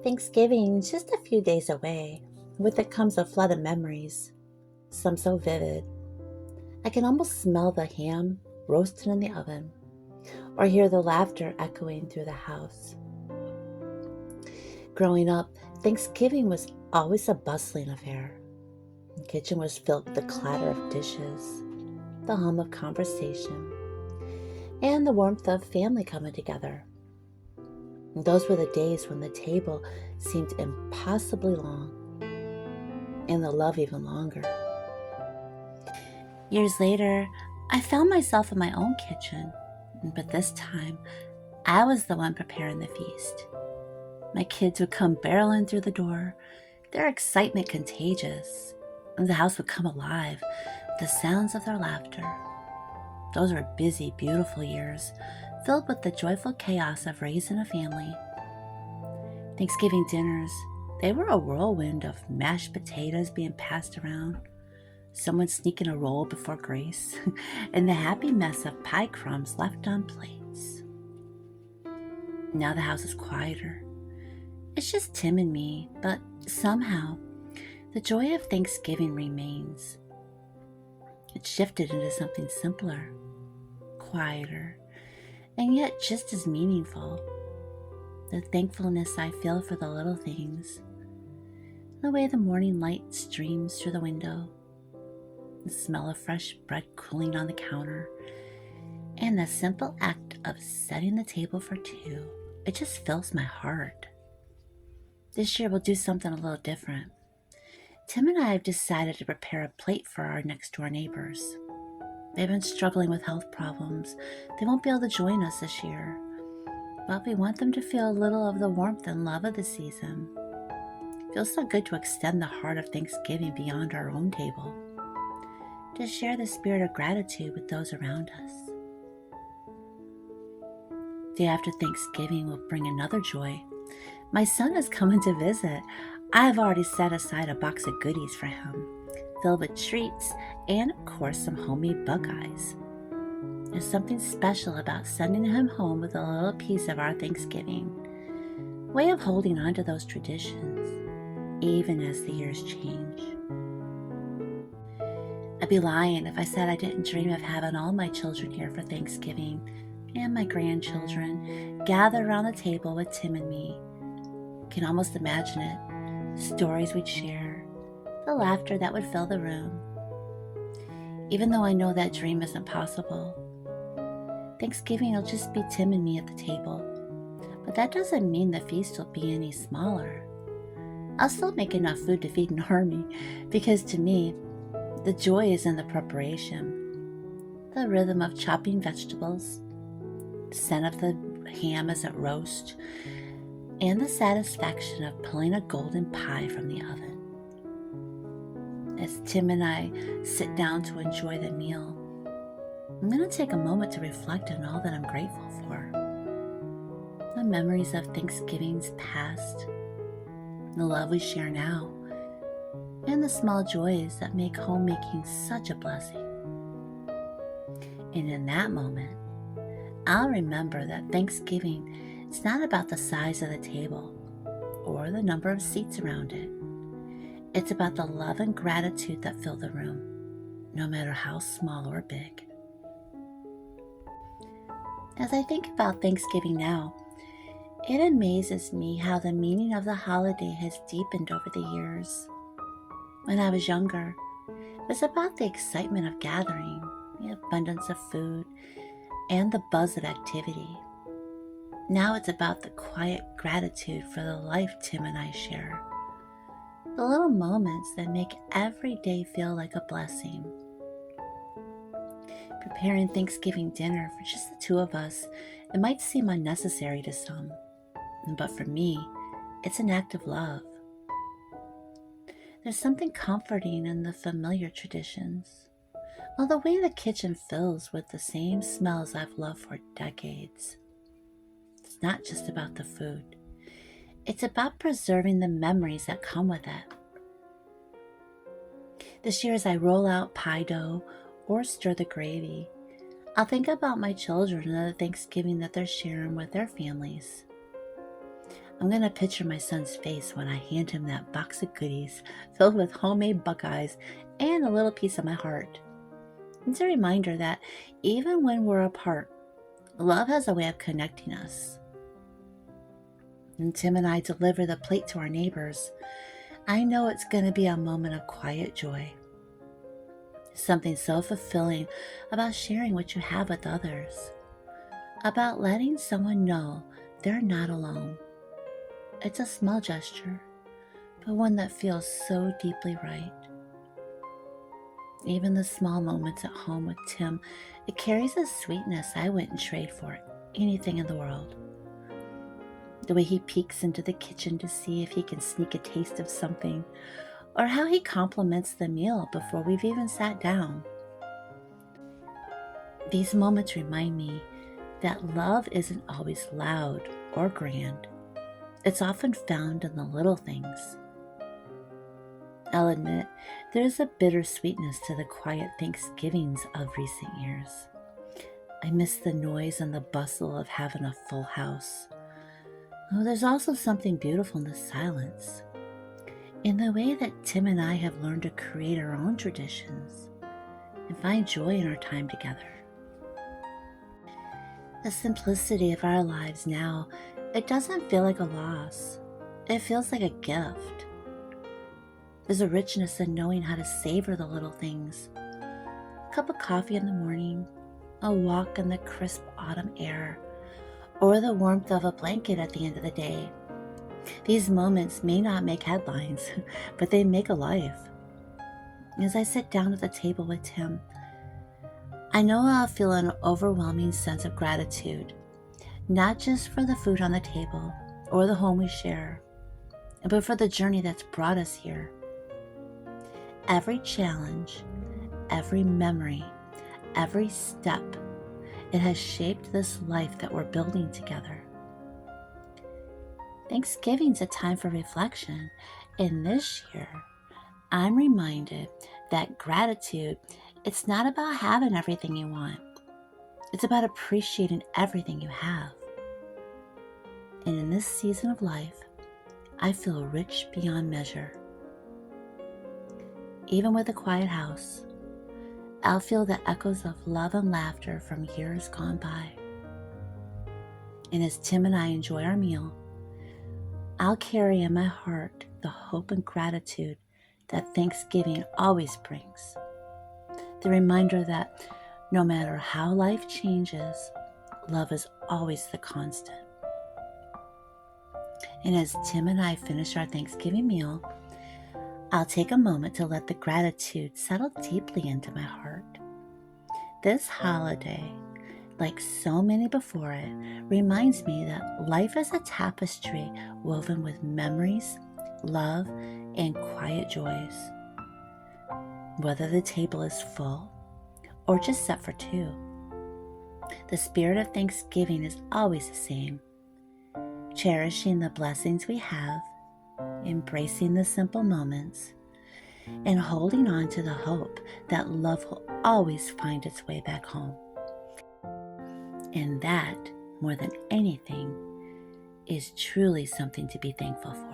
Thanksgiving is just a few days away. With it comes a flood of memories, some so vivid. I can almost smell the ham roasting in the oven or hear the laughter echoing through the house. Growing up, Thanksgiving was always a bustling affair. The kitchen was filled with the clatter of dishes, the hum of conversation, and the warmth of family coming together. Those were the days when the table seemed impossibly long and the love even longer. Years later, I found myself in my own kitchen, but this time I was the one preparing the feast. My kids would come barreling through the door, their excitement contagious, and the house would come alive with the sounds of their laughter. Those were busy, beautiful years, filled with the joyful chaos of raising a family. Thanksgiving dinners, they were a whirlwind of mashed potatoes being passed around, someone sneaking a roll before grace, and the happy mess of pie crumbs left on plates. Now the house is quieter. It's just Tim and me, but somehow the joy of Thanksgiving remains. It's shifted into something simpler, quieter, and yet just as meaningful. The thankfulness I feel for the little things, the way the morning light streams through the window, the smell of fresh bread cooling on the counter, and the simple act of setting the table for two. It just fills my heart. This year we'll do something a little different. Tim and I have decided to prepare a plate for our next door neighbors. They've been struggling with health problems. They won't be able to join us this year, but we want them to feel a little of the warmth and love of the season. It feels so good to extend the heart of Thanksgiving beyond our own table, to share the spirit of gratitude with those around us. Day after Thanksgiving will bring another joy. My son is coming to visit. I've already set aside a box of goodies for him, filled with treats and, of course, some homemade bug eyes. There's something special about sending him home with a little piece of our Thanksgiving, way of holding on to those traditions, even as the years change. I'd be lying if I said I didn't dream of having all my children here for Thanksgiving and my grandchildren gather around the table with Tim and me. Can almost imagine it. Stories we'd share, the laughter that would fill the room. Even though I know that dream isn't possible, Thanksgiving will just be Tim and me at the table. But that doesn't mean the feast will be any smaller. I'll still make enough food to feed an army, because to me, the joy is in the preparation, the rhythm of chopping vegetables, the scent of the ham as it roasts, and the satisfaction of pulling a golden pie from the oven. As Tim and I sit down to enjoy the meal, I'm going to take a moment to reflect on all that I'm grateful for. The memories of Thanksgivings past, the love we share now, and the small joys that make homemaking such a blessing. And in that moment, I'll remember that Thanksgiving is not about the size of the table or the number of seats around it. It's about the love and gratitude that fill the room, no matter how small or big. As I think about Thanksgiving now, it amazes me how the meaning of the holiday has deepened over the years. When I was younger, it was about the excitement of gathering, the abundance of food, and the buzz of activity. Now it's about the quiet gratitude for the life Tim and I share. The little moments that make every day feel like a blessing. Preparing Thanksgiving dinner for just the two of us, it might seem unnecessary to some, but for me, it's an act of love. There's something comforting in the familiar traditions, or the way the kitchen fills with the same smells I've loved for decades. It's not just about the food. It's about preserving the memories that come with it. This year, as I roll out pie dough or stir the gravy, I'll think about my children and the Thanksgiving that they're sharing with their families. I'm going to picture my son's face when I hand him that box of goodies filled with homemade Buckeyes and a little piece of my heart. It's a reminder that even when we're apart, love has a way of connecting us. And Tim and I deliver the plate to our neighbors. I know it's going to be a moment of quiet joy. Something so fulfilling about sharing what you have with others, about letting someone know they're not alone. It's a small gesture, but one that feels so deeply right. Even the small moments at home with Tim, it carries a sweetness I wouldn't trade for anything in the world. The way he peeks into the kitchen to see if he can sneak a taste of something, or how he compliments the meal before we've even sat down. These moments remind me that love isn't always loud or grand. It's often found in the little things. I'll admit, there's a bittersweetness to the quiet Thanksgivings of recent years. I miss the noise and the bustle of having a full house. Oh, there's also something beautiful in the silence, in the way that Tim and I have learned to create our own traditions and find joy in our time together. The simplicity of our lives now, it doesn't feel like a loss. It feels like a gift. There's a richness in knowing how to savor the little things. A cup of coffee in the morning, a walk in the crisp autumn air, or the warmth of a blanket at the end of the day. These moments may not make headlines, but they make a life. As I sit down at the table with Tim, I know I'll feel an overwhelming sense of gratitude, not just for the food on the table or the home we share, but for the journey that's brought us here. Every challenge, every memory, every step, it has shaped this life that we're building together. Thanksgiving's a time for reflection, and this year, I'm reminded that gratitude, it's not about having everything you want. It's about appreciating everything you have. And in this season of life, I feel rich beyond measure. Even with a quiet house, I'll feel the echoes of love and laughter from years gone by. And as Tim and I enjoy our meal, I'll carry in my heart the hope and gratitude that Thanksgiving always brings. The reminder that no matter how life changes, love is always the constant. And as Tim and I finish our Thanksgiving meal, I'll take a moment to let the gratitude settle deeply into my heart. This holiday, like so many before it, reminds me that life is a tapestry woven with memories, love, and quiet joys. Whether the table is full or just set for two, the spirit of Thanksgiving is always the same. Cherishing the blessings we have, embracing the simple moments, and holding on to the hope that love will always find its way back home. And that, more than anything, is truly something to be thankful for.